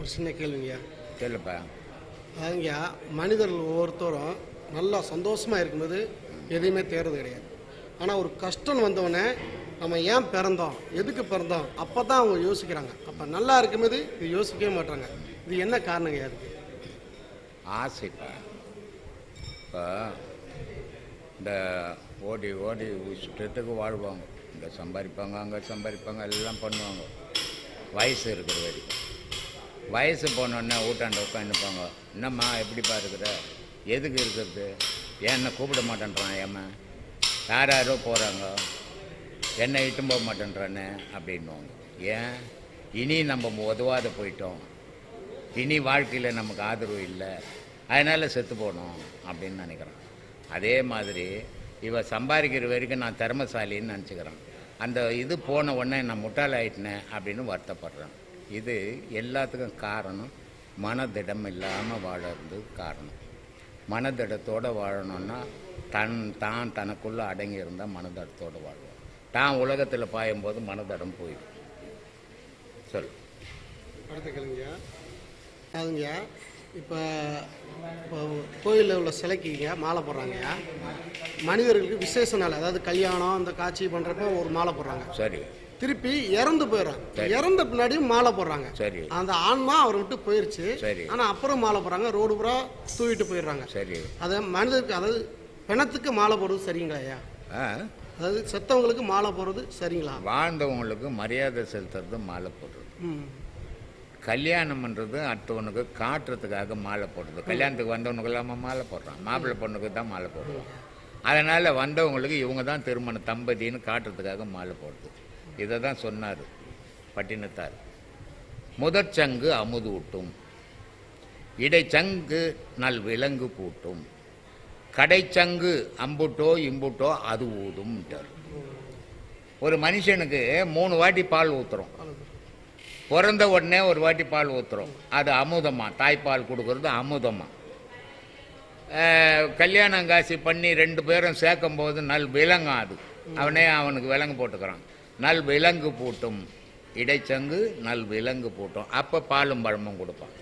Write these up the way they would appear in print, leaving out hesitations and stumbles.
ஒரு சின்ன கேள்விங்கய்யா. சொல்லுப்பா. அதுங்கய்யா, மனிதர்கள் ஒவ்வொருத்தரும் நல்லா சந்தோஷமாக இருக்கும்போது எதையுமே தேர்றது கிடையாது. ஆனால் ஒரு கஷ்டம் வந்தவொடனே நம்ம ஏன் பிறந்தோம், எதுக்கு பிறந்தோம், அப்போ தான் அவங்க யோசிக்கிறாங்க. அப்போ நல்லா இருக்கும்போது இது யோசிக்கவே மாட்டாங்க. இது என்ன காரணங்கய்யா அதுக்கு? ஆசைப்பா. இப்போ இந்த ஓடி ஓடி இஷ்டத்துக்கு வாழ்வாங்க. இங்கே சம்பாதிப்பாங்க, அங்கே சம்பாதிப்பாங்க, எல்லாம் பண்ணுவாங்க வயசு இருக்கிற வரைக்கும். வயசு போனோடனே ஊட்டாண்ட உட்காந்துப்பாங்க. என்னம்மா எப்படிப்பா இருக்கிற, எதுக்கு இருக்கிறது, ஏன் என்ன கூப்பிட மாட்டேன்றான், ஏம்மா யாரோ போகிறாங்க, என்னை இட்டும் போக மாட்டேன்றானே அப்படின்வாங்க. ஏன், இனி நம்ம உதவாத போயிட்டோம், இனி வாழ்க்கையில் நமக்கு ஆதரவு இல்லை, அதனால் செத்து போகணும் அப்படின்னு நினைக்கிறேன். அதே மாதிரி இவன் சம்பாதிக்கிற வரைக்கும் நான் திறமசாலின்னு நினச்சிக்கிறேன். அந்த இது போன உடனே நான் முட்டாள் ஆயிட்டேனே அப்படின்னு வருத்தப்படுறேன். இது எல்லாத்துக்கும் காரணம் மனதிடம் இல்லாமல் வாழறது காரணம். மனதிடத்தோடு வாழணுன்னா தான் தனக்குள்ளே அடங்கி இருந்தால் மனதிடத்தோடு வாழ்வோம். தான் உலகத்தில் பாயும்போது மனதிடம் போயிடும். சொல். அடுத்த கேளுங்கய்யா. அதுங்கய்யா, இப்போ கோயிலில் உள்ள சிலைக்குங்க மாலை போடுறாங்கய்யா. மனிதர்களுக்கு விசேஷ நாள், அதாவது கல்யாணம் இந்த காட்சி பண்ணுறப்ப ஒரு மாலை போடுறாங்க. சரி. திருப்பி இறந்து போயிடறாங்க. இறந்த பின்னாடியும் மாலை போடுறாங்க. சரி. அந்த ஆன்மா அவரை விட்டு போயிடுச்சு. சரி. ஆனால் அப்புறம் மாலை போடுறாங்க, ரோடு பூரா தூவிட்டு போயிடுறாங்க. சரி. அதை மனிதருக்கு, அதாவது பிணத்துக்கு மாலை போடுறது சரிங்களா ஐயா? அதாவது செத்தவங்களுக்கு மாலை போடுறது சரிங்களா? வாழ்ந்தவங்களுக்கு மரியாதை செலுத்துறது மாலை போடுறது. கல்யாணம் பண்ணுறது அடுத்தவனுக்கு காட்டுறதுக்காக மாலை போடுறது. கல்யாணத்துக்கு வந்தவனுக்கு இல்லாமல் மாலை போடுறான், மாப்பிள்ளை பொண்ணுக்கு தான் மாலை போடுவான். அதனால் வந்தவங்களுக்கு இவங்க தான் திருமண தம்பதின்னு காட்டுறதுக்காக மாலை போடுது. இதை தான் சொன்னார் பட்டினத்தார். முதற்சங்கு அமுது ஊட்டும், இடைச்சங்கு நல் விலங்கு பூட்டும், கடைச்சங்கு அம்புட்டோ இம்புட்டோ அது ஊதும்ட்டார். ஒரு மனுஷனுக்கு 3 வாட்டி பால் ஊற்றுறோம். பிறந்த உடனே ஒரு வாட்டி பால் ஊற்றுறோம், அது அமுதமா, தாய்ப்பால் கொடுக்கறது அமுதமா. கல்யாணம் காசி பண்ணி 2 பேரும் சேர்க்கும் போது நல் விலங்கும், அது அவனே அவனுக்கு விலங்கு போட்டுக்கிறான். நல் விலங்கு பூட்டும், இடைச்சங்கு நல் விலங்கு பூட்டும். அப்போ பாலும் பழமும் கொடுப்பான்.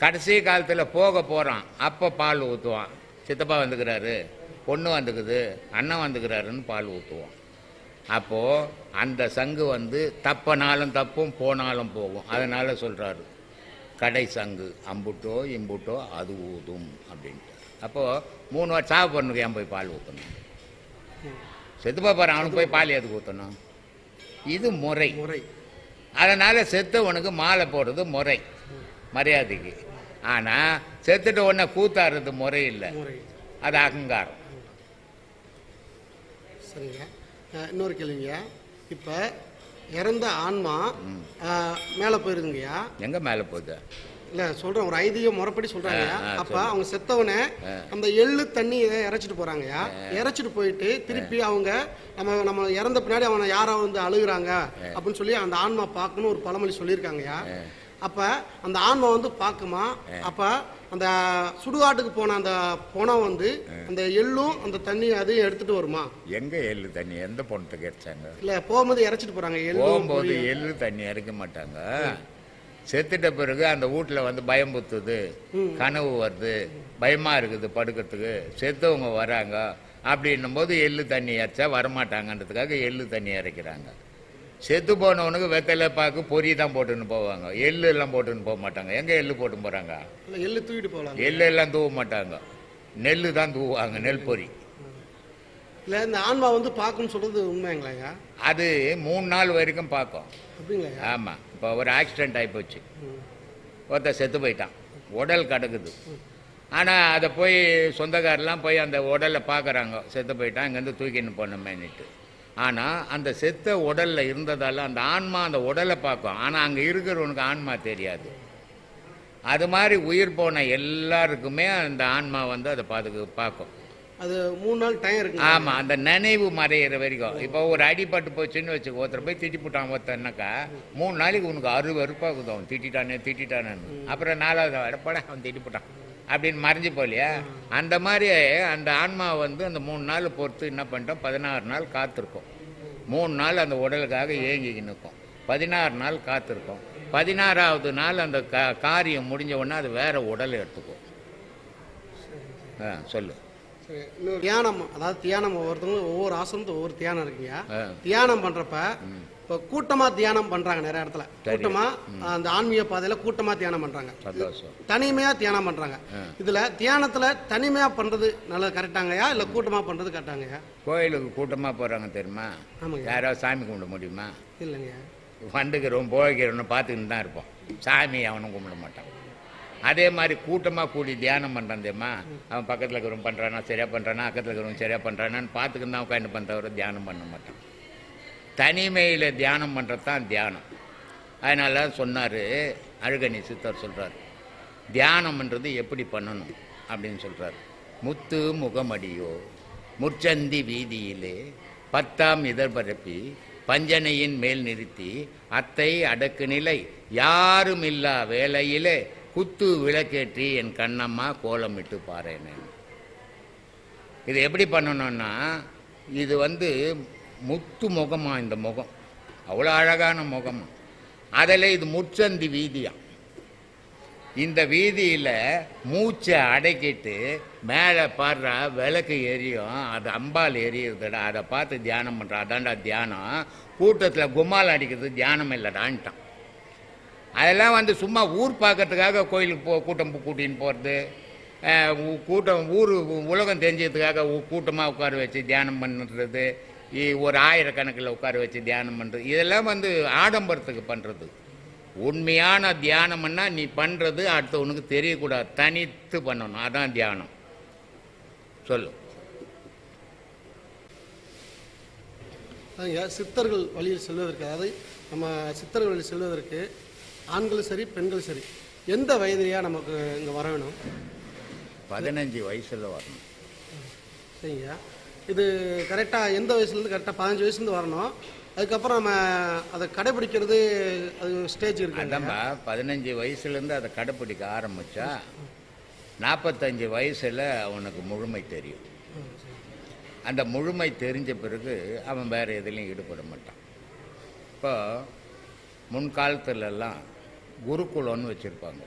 கடைசி காலத்தில் போக போகிறான், அப்போ பால் ஊற்றுவான். சித்தப்பா வந்துக்கிறாரு, பொண்ணு வந்துக்குது, அண்ணன் வந்துக்கிறாருன்னு பால் ஊற்றுவான். அப்போது அந்த சங்கு தப்பனாலும் தப்பும் போனாலும் போகும். அதனால் சொல்கிறாரு கடை சங்கு அம்புட்டோ இம்புட்டோ அது ஊதும் அப்படின்ட்டு. அப்போது 3 வாட்டி சாவு பொண்ணுக்கு ஏன் போய் பால் ஊற்றணும்? செத்துப்பா பாரு, அவனுக்கு போய் பால் எதுக்கு ஊற்றணும்? இது முறை. அதனால் செத்தவனுக்கு மாலை போடுறது முறை, மரியாதைக்கு. ஆனால் செத்துட்ட உடனே கூத்தாடுறது முறை இல்லை, அது அகங்காரம். சரிங்க. இன்னொரு கேள்விங்கய்யா, இப்போ இறந்த ஆன்மா மேலே போயிருதுங்கய்யா. எங்கே மேலே போகுது? இல்லை சொல்கிறேன், ஒரு ஐதீக முறைப்படி சொல்கிறாங்க. அப்போ அவங்க செத்தவனே அந்த எள்ளு தண்ணி இதை இறைச்சிட்டு போகிறாங்கய்யா. இறைச்சிட்டு போயிட்டு திருப்பி அவங்க நம்ம இறந்த பின்னாடி அவனை யாரை அழுகுறாங்க அப்படின்னு சொல்லி அந்த ஆன்மா பார்க்கணும் ஒரு பழமொழி சொல்லியிருக்காங்கய்யா. அப்போ அந்த ஆன்மா பார்க்குமா? அப்போ அந்த சுடுகாட்டுக்கு போன அந்த பணம் அந்த எள்ளும் அந்த தண்ணி அதையும் எடுத்துட்டு வருமா? எங்க எள்ளு தண்ணி எந்த பணத்துக்கு இறைச்சாங்க? இல்லை, போகும்போது இறைச்சிட்டு போகிறாங்க. போகும்போது எள்ளு தண்ணி இறைக்க மாட்டாங்க. செத்துட்ட பிறகு அந்த வீட்டில் பயம் புத்துது, கனவு வருது, பயமாக இருக்குது படுக்கிறதுக்கு, செத்தவங்க வராங்க அப்படின்னும் போது எள்ளு தண்ணி இறைச்சா வரமாட்டாங்கன்றதுக்காக எள்ளு தண்ணி இறைக்கிறாங்க. செத்து போனவனுக்கு வெத்தலை பாக்கு பொறி தான் போட்டுன்னு போவாங்க, எள்ளு எல்லாம் போட்டுன்னு போக மாட்டாங்க. எங்கே எள்ளு போட்டு போகிறாங்க? எள்ளு தூக்கிட்டு போகலாம். எள்ளு எல்லாம் தூவ மாட்டாங்க, நெல் தான் தூவாங்க, நெல் பொறி. இல்லை, இந்த ஆன்மா பார்க்கும்னு சொல்கிறது உண்மைங்களா? அது 3 நாள் வரைக்கும் பார்க்கும். அப்படிங்களா? ஆமாம். இப்போ ஒரு ஆக்சிடென்ட் ஆகிப்போச்சு, ஒருத்தர் செத்து போயிட்டான், உடல் கிடக்குது. ஆனால் அதை போய் சொந்தக்காரெலாம் போய் அந்த உடலை பார்க்குறாங்க, செத்து போயிட்டான், இங்கேருந்து தூக்கின்னு போனோமேன்னுட்டு. ஆனால் அந்த செத்த உடலில் இருந்ததால் அந்த ஆன்மா அந்த உடலை பார்க்கும், ஆனால் அங்கே இருக்கிறவனுக்கு ஆன்மா தெரியாது. அது மாதிரி உயிர் போன எல்லாருக்குமே அந்த ஆன்மா அதை பார்க்கும். அது 3 நாள் டைம் இருக்கு. ஆமாம், அந்த நினைவு மறையிற வரைக்கும். இப்போ ஒரு அடிபட்டு போச்சுன்னு வச்சுக்கோ, ஒருத்தர் போய் திட்டிப்புட்டான் ஒருத்தன்னாக்கா 3 நாளைக்கு உனக்கு அருவருப்பாகுது, அவன் திட்டானேன்னு. அப்புறம் 4வது அடப்பட அவன் திட்டிப்புட்டான் அப்படின்னு மறைஞ்சு போலையா? அந்த மாதிரி அந்த ஆன்மா அந்த 3 நாள் பொறுத்து என்ன பண்ணிட்டோம், 16 நாள் காத்திருக்கும். 3 நாள் அந்த உடலுக்காக ஏங்கிக்கு நிற்கும், 16 நாள் காத்திருக்கும். 16வது நாள் அந்த காரியம் முடிஞ்ச உடனே அது வேற உடல் எடுத்துக்கும். சொல்லு. சரி, இன்னொரு தியானம், அதாவது தியானம் ஒவ்வொருத்தவங்களும் ஒவ்வொரு ஆசனத்தும் ஒவ்வொரு தியானம் இருக்குங்க. தியானம் பண்றப்ப இப்போ கூட்டமா தியானம் பண்றாங்க நிறைய இடத்துல. கூட்டமா அந்த ஆன்மீக பாதையில கூட்டமா தியானம் பண்றாங்க, தனிமையா தியானம் பண்றாங்க. இதுல தியானத்துல தனிமையா பண்றது நல்லது கரெக்டாங்கய்யா, இல்ல கூட்டமா பண்றது கரெக்டாங்கய்யா? கோயிலுக்கு கூட்டமா போறாங்க தெரியுமா? யாராவது சாமி கும்பிட முடியுமா? இல்லைங்க. வண்டுக்கிறோம் போய்க்கிறோன்னு பார்த்துக்கிட்டு தான் இருப்போம், சாமி அவனும் கும்பிட மாட்டான். அதே மாதிரி கூட்டமாக கூடி தியானம் பண்ணுறான் தெரியுமா? அவன் பக்கத்தில் இருக்கிறவன் பண்ணுறானா சரியாக பண்ணுறானா, அக்கத்தில் இருக்கிறவன் சரியாக பண்ணுறானான்னு பார்த்துக்கிட்டு தான் உட்காந்து பண்ணுறவரை தியானம் பண்ண மாட்டான். தனிமையில் தியானம் பண்ணுறது தான் தியானம். அதனால சொன்னார் அழுகணி சித்தர் சொல்கிறார், தியானம்ன்றது எப்படி பண்ணணும் அப்படின்னு சொல்கிறார். முத்து முகமடியோ முற்சந்தி வீதியிலே 10ஆம் இதழ்பரப்பி பஞ்சனையின் மேல் நிறுத்தி அத்தை அடக்கு நிலை யாரும் இல்லா வேளையிலே குத்து விளக்கேற்றி என் கண்ணம்மா கோலமிட்டு பாருன்னு. இது எப்படி பண்ணணும்னா, இது முத்து முகமா, இந்த முகம் அவ்வளோ அழகான முகமா. அதில் இது முற்சந்தி வீதியா. இந்த வீதியில் மூச்சை அடக்கிட்டு மேலே பாடுற விளக்கு எரியும், அது அம்பால் எரியுதுடா, அதை பார்த்து தியானம் பண்ணுறா. அதான்டா தியானம். கூட்டத்தில் கும்மால் அடிக்கிறது தியானம் இல்லைடான்ட்டான். அதெல்லாம் சும்மா ஊர் பார்க்கறதுக்காக கோயிலுக்கு கூட்டம் கூட்டின்னு போகிறது, கூட்டம் ஊர் உலகம் தெரிஞ்சதுக்காக கூட்டமாக உட்கார வச்சு தியானம் பண்ணுறது, ஒரு 1000 கணக்கில் உட்கார வச்சு தியானம் பண்ணுறது, இதெல்லாம் ஆடம்பரத்துக்கு பண்ணுறது. உண்மையான தியானம்னா நீ பண்ணுறது அடுத்தவனுக்கு தெரியக்கூடாது, தனித்து பண்ணணும், அதான் தியானம். சொல்லு. சித்தர்கள் வழியில் செல்வதற்கு, அதாவது நம்ம சித்தர்கள் வழியில் செல்வதற்கு ஆண்களும் சரி பெண்களும் சரி எந்த வயதிலையா நமக்கு இங்கே வர வேணும்? 15 வயசில் வரணும். சரிங்க. இது கரெக்டாக எந்த வயசுலேருந்து? கரெக்டாக 15 வயசுலேருந்து வரணும். அதுக்கப்புறம் நம்ம அதை கடைப்பிடிக்கிறது அது ஸ்டேஜ் இருக்கு. அதான்பா, 15 வயசுலேருந்து அதை கடைப்பிடிக்க ஆரம்பித்தா 45 வயசில் அவனுக்கு முழுமை தெரியும். அந்த முழுமை தெரிஞ்ச பிறகு அவன் வேறு எதுலையும் ஈடுபட மாட்டான். இப்போ முன்காலத்துலலாம் குருகுலம்னு வச்சுருப்பாங்க.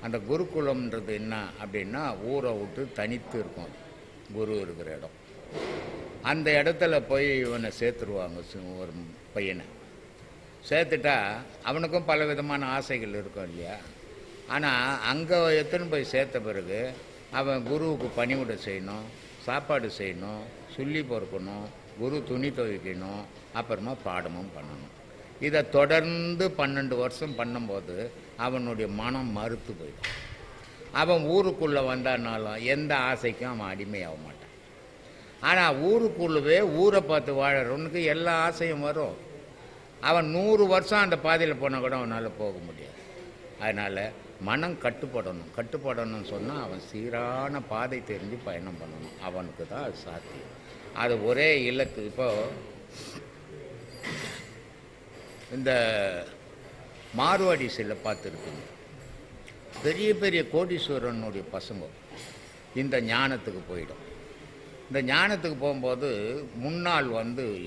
அந்த குருகுலம்ன்றது என்ன அப்படின்னா, ஊரை விட்டு தனித்து இருக்கும் குரு இருக்கிற இடம். அந்த இடத்துல போய் இவனை சேர்த்துருவாங்க. ஒரு பையனை சேர்த்துட்டா அவனுக்கும் பல விதமான ஆசைகள் இருக்கும் இல்லையா? ஆனால் அங்கே எத்தனை போய் சேர்த்த பிறகு அவன் குருவுக்கு பணிவிட செய்யணும், சாப்பாடு செய்யணும், சொல்லி பொறுக்கணும், குரு துணி துவைக்கணும், அப்புறமா பாடமும் பண்ணணும். இதை தொடர்ந்து 12 வருஷம் பண்ணும்போது அவனுடைய மனம் மறுத்து போயிடும். அவன் ஊருக்குள்ளே வந்தானாலும் எந்த ஆசைக்கும் அவன் அடிமையாக மாட்டான். ஆனால் ஊருக்குள்ளவே ஊரை பார்த்து வாழறவனுக்கு எல்லா ஆசையும் வரும். அவன் 100 வருஷம் அந்த பாதையில் போனால் கூட அவனால் போக முடியாது. அதனால் மனம் கட்டுப்படணும்னு சொன்னால் அவன் சீரான பாதை தெரிஞ்சு பயணம் பண்ணணும். அவனுக்கு தான் அது சாத்தியம். அது ஒரே இலக்கு. இப்போது இந்த மார்வாடி சிலை பார்த்துருக்குங்க, பெரிய பெரிய கோடீஸ்வரனுடைய பசங்க இந்த ஞானத்துக்கு போயிடும். இந்த ஞானத்துக்கு போகும்போது முன்னால்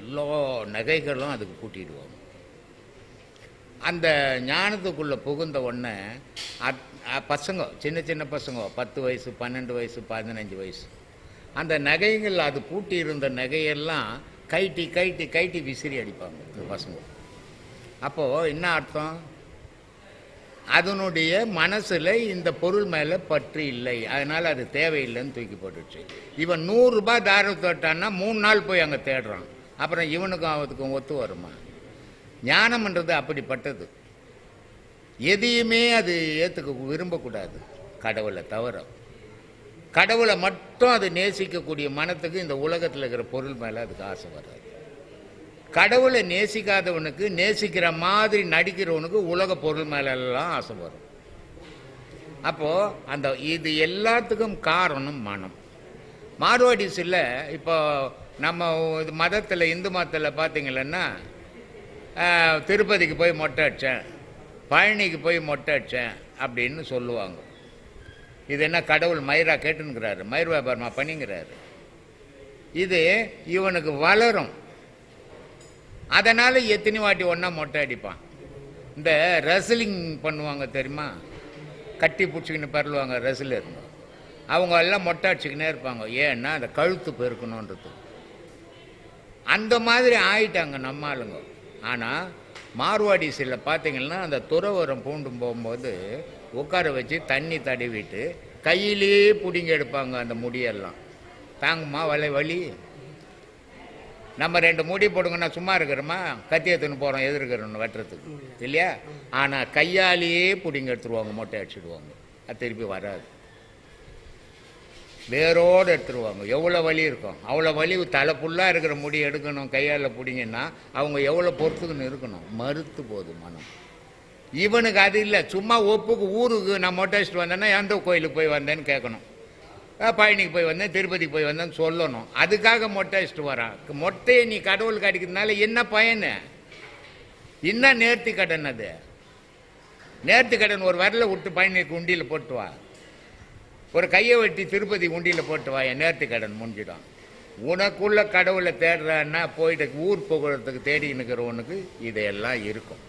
எல்லா நகைகளும் அதுக்கு கூட்டிடுவாங்க. அந்த ஞானத்துக்குள்ளே புகுந்த உடனே பசங்க, சின்ன சின்ன பசங்க 10 வயசு 12 வயசு 15 வயசு, அந்த நகைகள் அது பூட்டி இருந்த நகையெல்லாம் கைட்டி கைட்டி கைட்டி விசிறி அடிப்பாங்க இந்த பசங்க. அப்போது என்ன அர்த்தம்? அதனுடைய மனசில் இந்த பொருள் மேலே பற்று இல்லை, அதனால் அது தேவையில்லைன்னு தூக்கி போட்டுச்சு. இவன் 100 ரூபாய் தாரம் தொட்டான்னா 3 நாள் போய் அங்கே தேடுறான். அப்புறம் இவனுக்கும் அவனுக்கும் ஒத்து வருமா? ஞானம்ன்றது அப்படிப்பட்டது. எதையுமே அது ஏற்றுக்க விரும்பக்கூடாது, கடவுளை தவிர. கடவுளை மட்டும் அது நேசிக்கக்கூடிய மனத்துக்கு இந்த உலகத்தில் இருக்கிற பொருள் மேலே அதுக்கு ஆசை வராது. கடவுளை நேசிக்காதவனுக்கு, நேசிக்கிற மாதிரி நடிக்கிறவனுக்கு உலக பொருள் மேலெல்லாம் ஆசை வரும். அப்போது இது எல்லாத்துக்கும் காரணம் மனம். மார்வாடிஸில் இப்போ நம்ம மதத்தில், இந்து மதத்தில் பார்த்தீங்கன்னா, திருப்பதிக்கு போய் மொட்டை அடித்தேன், பழனிக்கு போய் மொட்டை அடித்தேன் அப்படின்னு சொல்லுவாங்க. இது என்ன கடவுள் மயிரா கேட்டுங்கிறாரு, மயிர் வியாபாரமா பண்ணிங்கிறாரு. இது இவனுக்கு வளரும். அதனால் எத்தனை வாட்டி ஒன்றா மொட்டை அடிப்பான். இந்த ரெஸ்லிங் பண்ணுவாங்க தெரியுமா, கட்டி பிடிச்சிக்கின்னு பரலுவாங்க ரெஸ்லர், அவங்க எல்லாம் மொட்டை அடிச்சுக்கினே இருப்பாங்க. ஏன்னா அந்த கழுத்து பெருக்கணுன்றது. அந்த மாதிரி ஆயிட்டாங்க நம்ம ஆளுங்க. ஆனால் மார்வாடிஸில் பார்த்தீங்கன்னா அந்த துறவரம் பூண்டும் போகும்போது உட்கார வச்சு தண்ணி தடவிட்டு கையிலேயே பிடிங்கி எடுப்பாங்க அந்த முடியெல்லாம். தாங்குமா வலி? நம்ம 2 முடி போடுங்கன்னா சும்மா இருக்கிறோமா, கத்தி எடுத்துன்னு போகிறோம் எதிர்க்கிறோன்னு வெட்டுறதுக்கு இல்லையா? ஆனால் கையாலேயே பிடிங்கி எடுத்துருவாங்க, மொட்டை அடிச்சுடுவாங்க. அது திருப்பி வராது, வேரோடு எடுத்துருவாங்க. எவ்வளோ வலி இருக்கும், அவ்வளோ வலி. தலை ஃபுல்லாக இருக்கிற முடி எடுக்கணும் கையால் பிடிங்கன்னா அவங்க எவ்வளோ பொறுத்துக்குன்னு இருக்கணும். மறுத்து போகுது மனம். இவனுக்கு அது இல்லை. சும்மா ஒப்புக்கு ஊருக்கு நான் மொட்டை அடிச்சுட்டு வந்தேன்னா எந்த கோயிலுக்கு போய் வந்தேன்னு கேட்கணும், பழனிக்கு போய் வந்தேன், திருப்பதிக்கு போய் வந்தேன்னு சொல்லணும். அதுக்காக மொட்டை அடிச்சுட்டு வரான். மொட்டையை நீ கடவுளுக்கு அடிக்கிறதுனால என்ன பயனு? என்ன நேர்த்தி கடன்? அது நேர்த்தி கடன். ஒரு விரலை விட்டு பழனிக்கு உண்டியில் போட்டு வா, ஒரு கையை வெட்டி திருப்பதி உண்டியில் போட்டு வா, என் நேர்த்தி கடன் முடிஞ்சிடும். உனக்குள்ள கடவுளை தேடுறான்னா போயிட்டு ஊர் புகழத்துக்கு தேடின்னு இருக்கிறவனுக்கு இதையெல்லாம் இருக்கும்.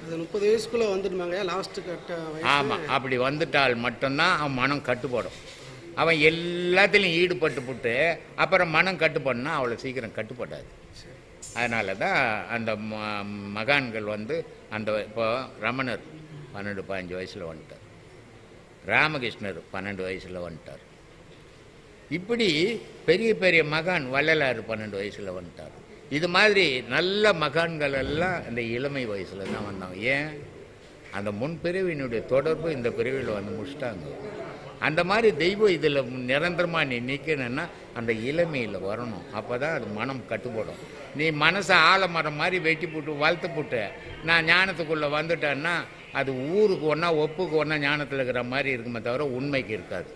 அது 30 வயசுக்குள்ளே வந்துடுமாங்க லாஸ்ட்டு கட்ட. ஆமாம், அப்படி வந்துட்டால் மட்டும்தான் அவன் மனம் கட்டுப்படும். அவன் எல்லாத்துலேயும் ஈடுபட்டு போட்டு அப்புறம் மனம் கட்டுப்படனா அவ்வளோ சீக்கிரம் கட்டுப்படாது. அதனால தான் அந்த மகான்கள் அந்த இப்போ ரமணர் 12-15 வயசில் வந்துட்டார், ராமகிருஷ்ணர் 12 வயசில் வந்துட்டார். இப்படி பெரிய பெரிய மகான் வள்ளலார் 12 வயசில் வந்துட்டார். இது மாதிரி நல்ல மகான்கள் எல்லாம் இந்த இளமை வயசில் தான் வந்தாங்க. ஏன்? அந்த முன்பிரிவினுடைய தொடர்பு இந்த பிரிவில் முடிச்சிட்டாங்க. அந்த மாதிரி தெய்வம் இதில் நிரந்தரமாக நீ நிற்கணுன்னா அந்த இளமையில் வரணும். அப்போ தான் அது மனம் கட்டுப்படும். நீ மனசை ஆலமரம் மாதிரி வெட்டி போட்டு வளர்த்து போட்டு நான் ஞானத்துக்குள்ளே வந்துட்டேன்னா அது ஊருக்கு ஒன்றா ஒப்புக்கு ஒன்றா ஞானத்தில் இருக்கிற மாதிரி இருக்குமே தவிர உண்மைக்கு இருக்காது.